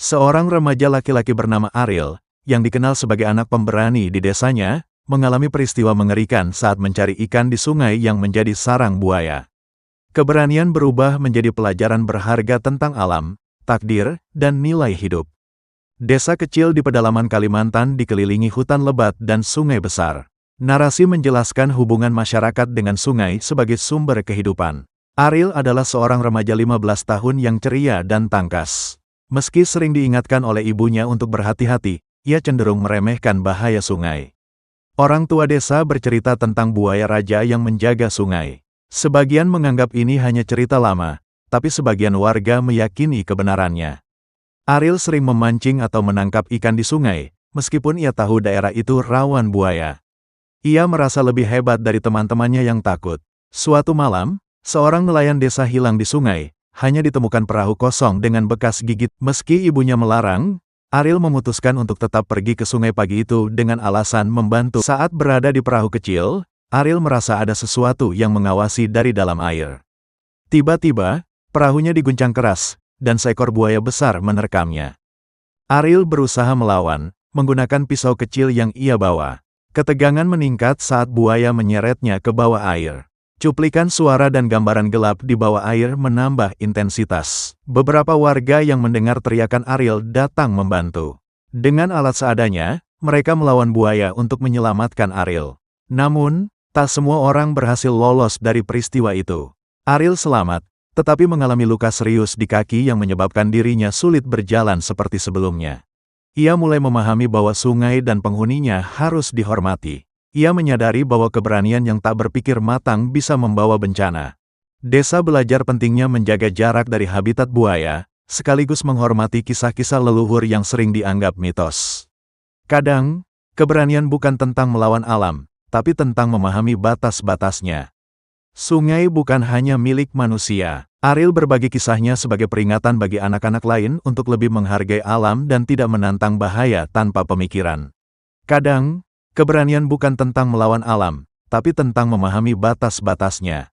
Seorang remaja laki-laki bernama Ariel, yang dikenal sebagai anak pemberani di desanya, mengalami peristiwa mengerikan saat mencari ikan di sungai yang menjadi sarang buaya. Keberanian berubah menjadi pelajaran berharga tentang alam, takdir, dan nilai hidup. Desa kecil di pedalaman Kalimantan dikelilingi hutan lebat dan sungai besar. Narasi menjelaskan hubungan masyarakat dengan sungai sebagai sumber kehidupan. Ariel adalah seorang remaja 15 tahun yang ceria dan tangkas. Meski sering diingatkan oleh ibunya untuk berhati-hati, ia cenderung meremehkan bahaya sungai. Orang tua desa bercerita tentang buaya raja yang menjaga sungai. Sebagian menganggap ini hanya cerita lama, tapi sebagian warga meyakini kebenarannya. Ariel sering memancing atau menangkap ikan di sungai, meskipun ia tahu daerah itu rawan buaya. Ia merasa lebih hebat dari teman-temannya yang takut. Suatu malam, seorang nelayan desa hilang di sungai, hanya ditemukan perahu kosong dengan bekas gigit. Meski ibunya melarang, Ariel memutuskan untuk tetap pergi ke sungai pagi itu dengan alasan membantu. Saat berada di perahu kecil, Ariel merasa ada sesuatu yang mengawasi dari dalam air. Tiba-tiba, perahunya diguncang keras, dan seekor buaya besar menerkamnya. Ariel berusaha melawan, menggunakan pisau kecil yang ia bawa. Ketegangan meningkat saat buaya menyeretnya ke bawah air. Cuplikan suara dan gambaran gelap di bawah air menambah intensitas. Beberapa warga yang mendengar teriakan Ariel datang membantu. Dengan alat seadanya, mereka melawan buaya untuk menyelamatkan Ariel. Namun, tak semua orang berhasil lolos dari peristiwa itu. Ariel selamat, tetapi mengalami luka serius di kaki yang menyebabkan dirinya sulit berjalan seperti sebelumnya. Ia mulai memahami bahwa sungai dan penghuninya harus dihormati. Ia menyadari bahwa keberanian yang tak berpikir matang bisa membawa bencana. Desa belajar pentingnya menjaga jarak dari habitat buaya, sekaligus menghormati kisah-kisah leluhur yang sering dianggap mitos. Kadang, keberanian bukan tentang melawan alam, tapi tentang memahami batas-batasnya. Sungai bukan hanya milik manusia. Ariel berbagi kisahnya sebagai peringatan bagi anak-anak lain untuk lebih menghargai alam dan tidak menantang bahaya tanpa pemikiran. Kadang, keberanian bukan tentang melawan alam, tapi tentang memahami batas-batasnya.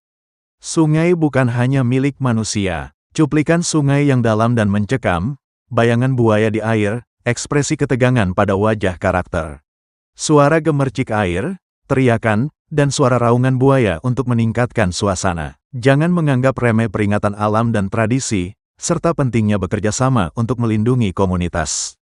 Sungai bukan hanya milik manusia. Cuplikan sungai yang dalam dan mencekam, bayangan buaya di air, ekspresi ketegangan pada wajah karakter. Suara gemercik air, teriakan, dan suara raungan buaya untuk meningkatkan suasana. Jangan menganggap remeh peringatan alam dan tradisi, serta pentingnya bekerja sama untuk melindungi komunitas.